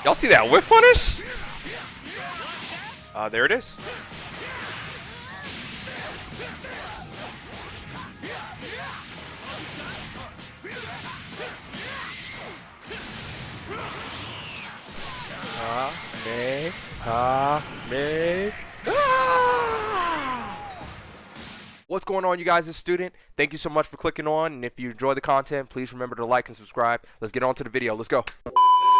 Y'all see that whiff punish? There it is. What's going on, you guys? It's Student. Thank you so much for clicking on, and if you enjoy the content, please remember to like and subscribe. Let's get on to the video. Let's go.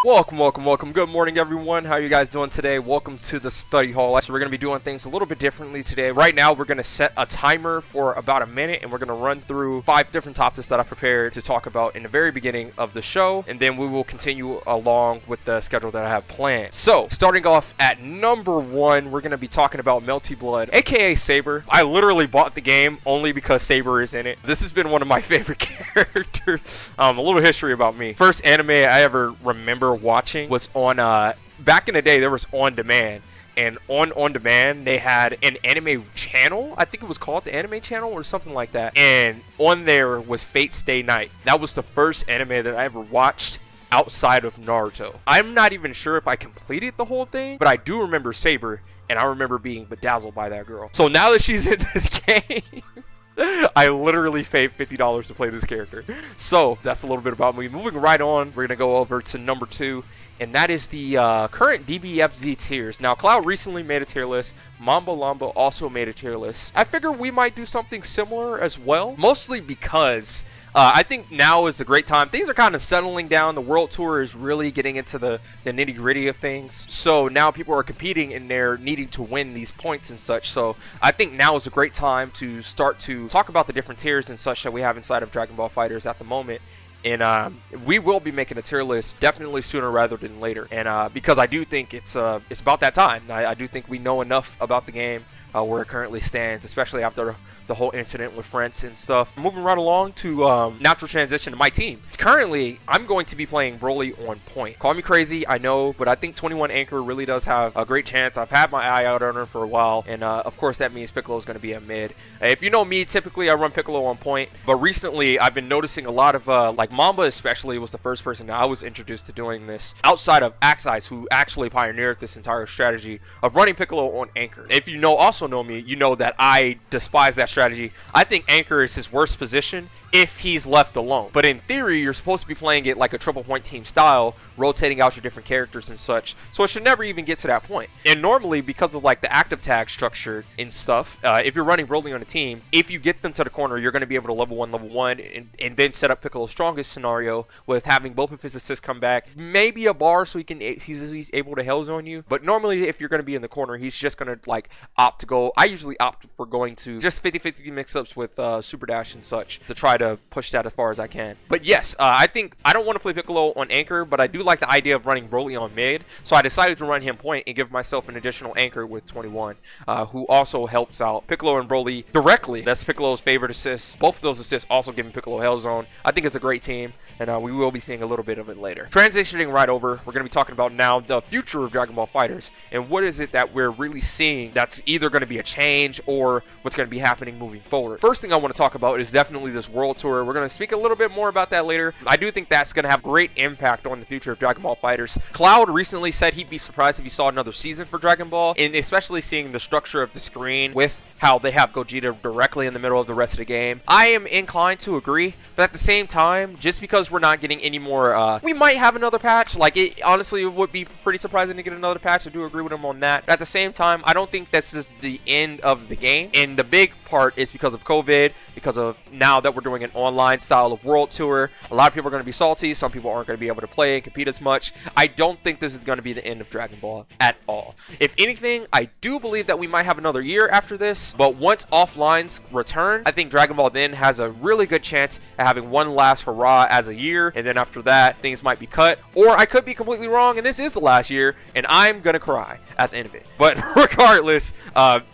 Welcome. Good morning, everyone. How are you guys doing today? Welcome to the study hall. So we're going to be doing things a little bit differently today. Right now, we're going to set a timer for about a minute, and we're going to run through 5 different topics that I prepared to talk about in the very beginning of the show, and then we will continue along with the schedule that I have planned. So, starting off at number 1, we're going to be talking about Melty Blood, aka Saber. I literally bought the game only because Saber is in it. This has been one of my favorite characters. A little history about me. First anime I ever remember watching was on back in the day. There was On Demand, and on Demand they had an anime channel. I think it was called the Anime Channel or something like that, and on there was Fate Stay Night. That was the first anime that I ever watched outside of Naruto. I'm not even sure if I completed the whole thing, but I do remember Saber, and I remember being bedazzled by that girl. So now that she's in this game, I literally paid $50 to play this character. So that's a little bit about me. Moving right on, we're gonna go over to number 2, and that is the current Dbfz tiers. Now, Cloud recently made a tier list. Mamba Lamba also made a tier list. I figure we might do something similar as well, mostly because I think now is a great time. Things are kind of settling down. The World Tour is really getting into the nitty-gritty of things. So now people are competing and they're needing to win these points and such. So I think now is a great time to start to talk about the different tiers and such that we have inside of Dragon Ball FighterZ at the moment. And we will be making a tier list definitely sooner rather than later. And because I do think it's about that time. I do think we know enough about the game where it currently stands, especially after the whole incident with Friends and stuff. Moving right along to natural transition to my team. Currently, I'm going to be playing Broly on point. Call me crazy, I know, but I think 21 Anchor really does have a great chance. I've had my eye out on her for a while, and of course that means Piccolo is going to be a mid. If you know me, typically I run Piccolo on point, but recently I've been noticing a lot of, like Mamba especially was the first person that I was introduced to doing this, outside of Axis, who actually pioneered this entire strategy of running Piccolo on Anchor. If you also know me, you know that I despise that strategy. I think Anchor is his worst position if he's left alone. But in theory, you're supposed to be playing it like a triple point team style, rotating out your different characters and such. So it should never even get to that point. And normally, because of like the active tag structure and stuff, if you're running Broly on a team, if you get them to the corner, you're going to be able to level 1, and then set up Piccolo's strongest scenario with having both of his assists come back. Maybe a bar so he's able to hellzone you. But normally, if you're going to be in the corner, he's just going to like opt to go. I usually opt for going to just 50-50 mix-ups with Super Dash and such to try to push that as far as I can. But yes, I think I don't want to play Piccolo on Anchor, but I do like the idea of running Broly on mid, so I decided to run him point and give myself an additional Anchor with 21, who also helps out Piccolo and Broly directly. That's Piccolo's favorite assist. Both of those assists also giving Piccolo Hellzone. I think it's a great team, and we will be seeing a little bit of it later. Transitioning right over, we're going to be talking about now the future of Dragon Ball FighterZ, and what is it that we're really seeing that's either going to be a change or what's going to be happening moving forward. First thing I want to talk about is definitely this World Tour. We're going to speak a little bit more about that later. I do think that's going to have great impact on the future of Dragon Ball FighterZ. Cloud recently said he'd be surprised if he saw another season for Dragon Ball, and especially seeing the structure of the screen with how they have Gogeta directly in the middle of the rest of the game. I am inclined to agree, but at the same time, just because we're not getting any more, we might have another patch. Like, it honestly would be pretty surprising to get another patch. I do agree with him on that. But at the same time, I don't think this is the end of the game. And the big part is because of COVID, because of now that we're doing an online style of World Tour. A lot of people are going to be salty. Some people aren't going to be able to play and compete as much. I don't think this is going to be the end of Dragon Ball at all. If anything, I do believe that we might have another year after this. But once offlines return, I think Dragon Ball then has a really good chance at having one last hurrah as a year, and then after that, things might be cut. Or I could be completely wrong, and this is the last year, and I'm gonna cry at the end of it. But regardless,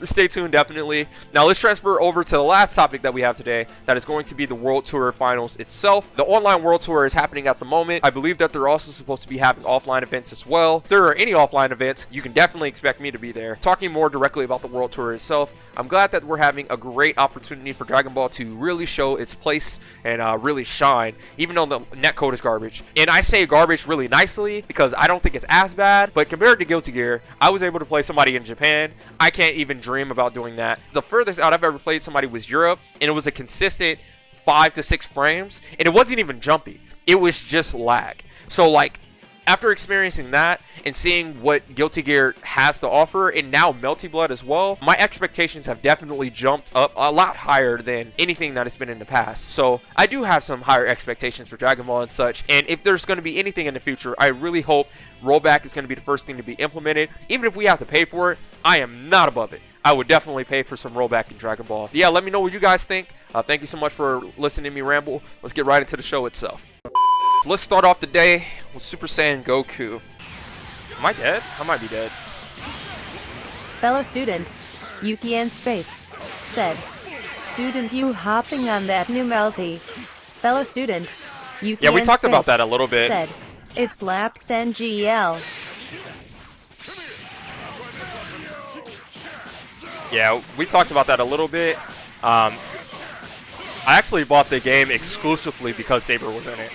stay tuned definitely. Now let's transfer However, over to the last topic that we have today, that is going to be the World Tour Finals itself. The online World Tour is happening at the moment. I believe that they're also supposed to be having offline events as well. If there are any offline events, you can definitely expect me to be there. Talking more directly about the World Tour itself, I'm glad that we're having a great opportunity for Dragon Ball to really show its place and really shine, even though the netcode is garbage. And I say garbage really nicely because I don't think it's as bad, but compared to Guilty Gear, I was able to play somebody in Japan. I can't even dream about doing that. The furthest out I've ever played somebody was Europe, and it was a consistent 5 to 6 frames, and it wasn't even jumpy. It was just lag. So like, after experiencing that and seeing what Guilty Gear has to offer, and now Melty Blood as well, my expectations have definitely jumped up a lot higher than anything that has been in the past. So I do have some higher expectations for Dragon Ball and such, and if there's going to be anything in the future, I really hope rollback is going to be the first thing to be implemented. Even if we have to pay for it, I am not above it. I would definitely pay for some rollback in Dragon Ball. Yeah, let me know what you guys think. Thank you so much for listening to me ramble. Let's get right into the show itself. So let's start off the day with Super Saiyan Goku. Am I dead? I might be dead. Fellow student, Yuki in space, said, "Student, you hopping on that new melty." Fellow student, Yuki Yeah, we in talked space, about that a little bit. said, "It's laps NGL." Yeah, we talked about that a little bit. I actually bought the game exclusively because Saber was in it.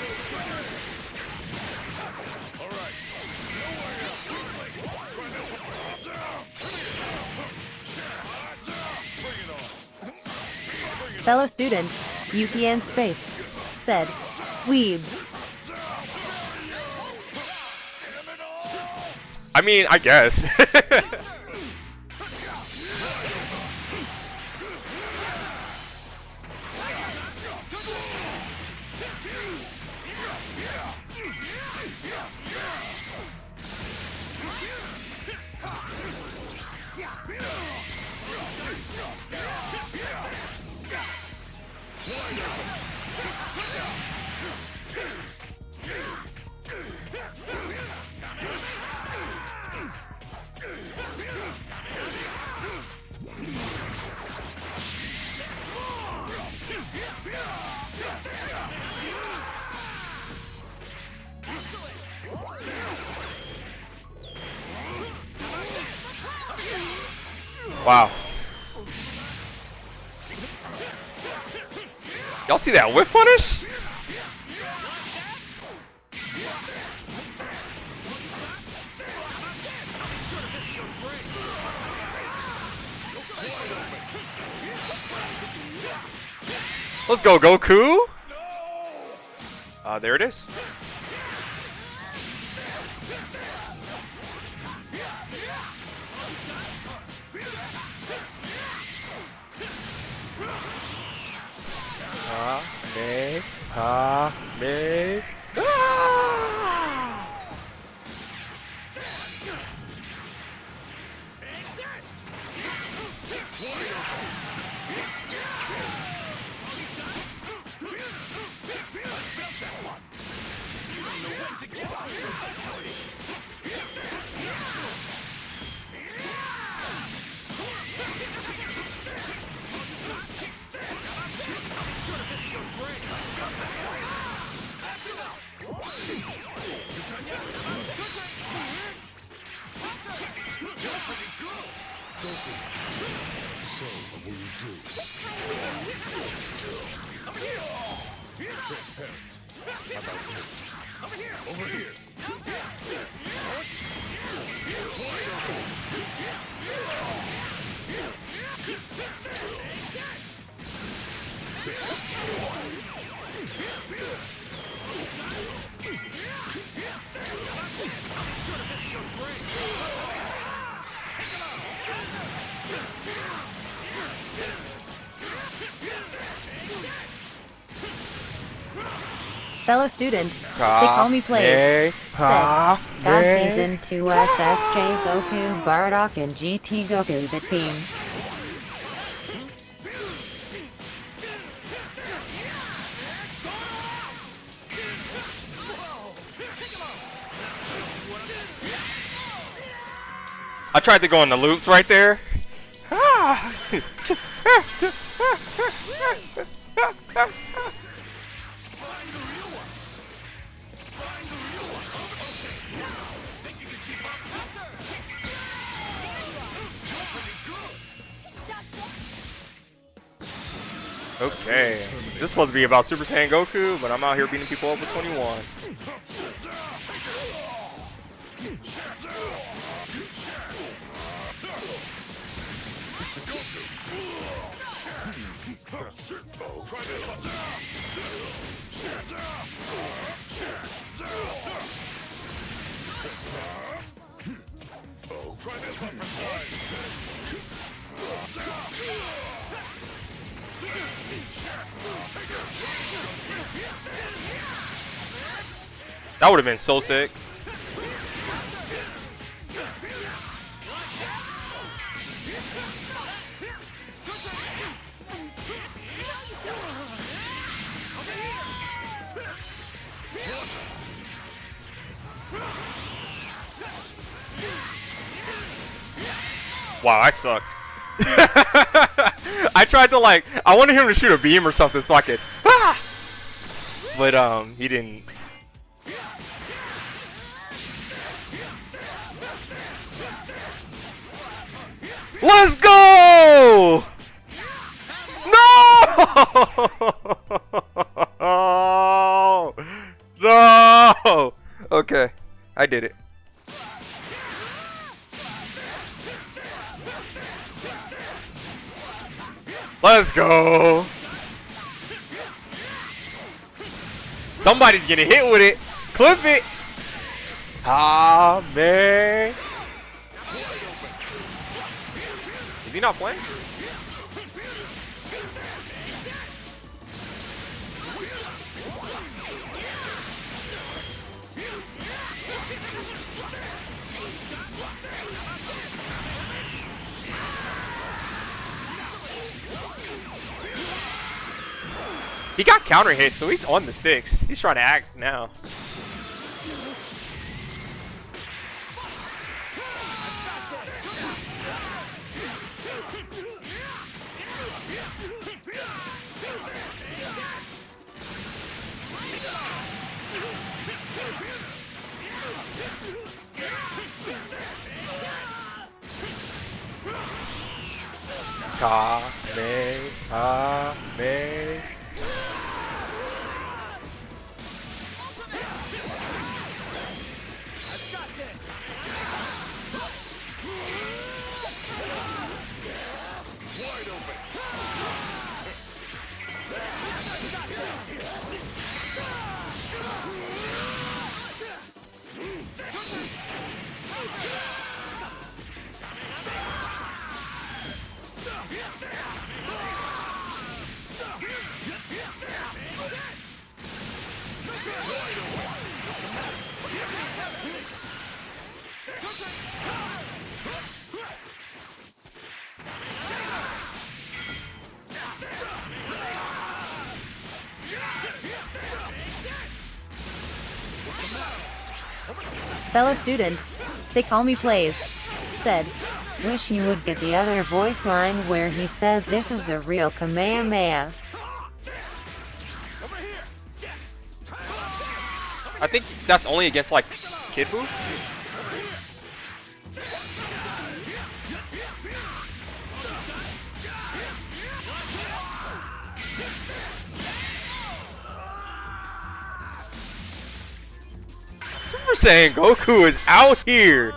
Fellow student, Yuki in space, said, "Weebs." I mean, I guess. Wow. Y'all see that whiff punish? Let's go, Goku. There it is. Me. Transparent. How about this? Over here. Fellow student, they call me Plays, said, "God Season 2 SSJ Goku, Bardock, and GT Goku, the team." I tried to go in the loops right there. Okay, this is supposed to be about Super Saiyan Goku, but I'm out here beating people up with 21. That would have been so sick. Wow, I sucked. I tried to I wanted him to shoot a beam or something so I could, but he didn't. Let's go! No! No! Okay, I did it. Let's go! Somebody's getting hit with it. Clip it. Ah, man. Is he not playing? He got counter hit, so he's on the sticks. He's trying to act now. Kame. Fellow student, they call me Plays, said, wish you would get the other voice line where he says this is a real Kamehameha. I think that's only against Kid Buu. Super Saiyan Goku is out here.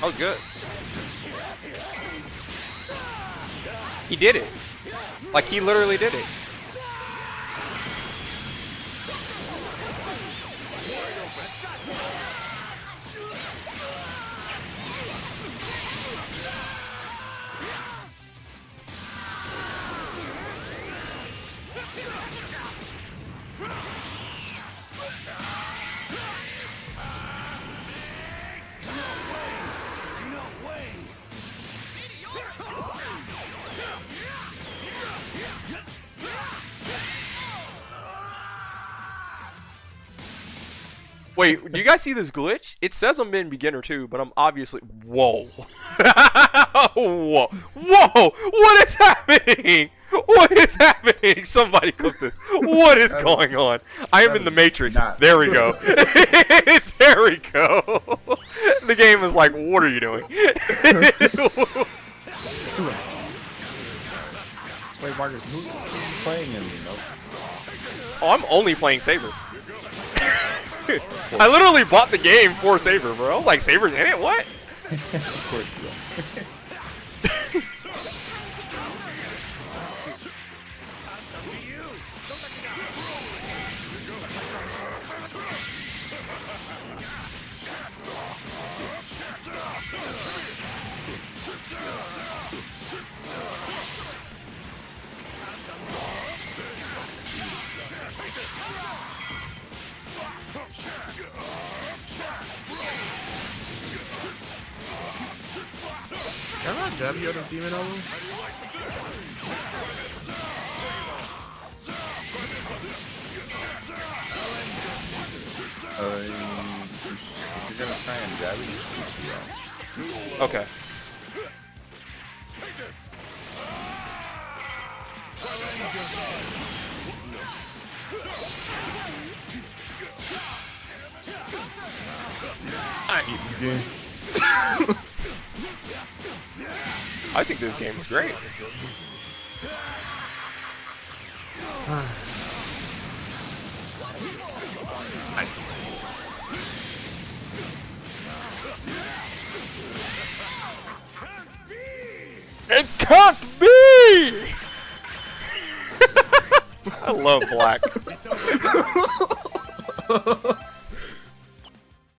That was good. He did it. Like, he literally did it. Wait, do you guys see this glitch? It says I'm in beginner too, but I'm obviously... Whoa. Whoa. Whoa! What is happening? What is happening? Somebody clip this. What is going on? I am in the Matrix. There we go. There we go. The game is like, what are you doing? Wait, Marcus, who's playing in, you know? Oh, I'm only playing Saber. I literally bought the game for Saber, bro. Like, Saber's in it? What? Of course you will. Can I jab you out of demon over? If you're gonna try and jab it, you should do that. Okay. I hate this game. I think this game's great. It can't be! I love black.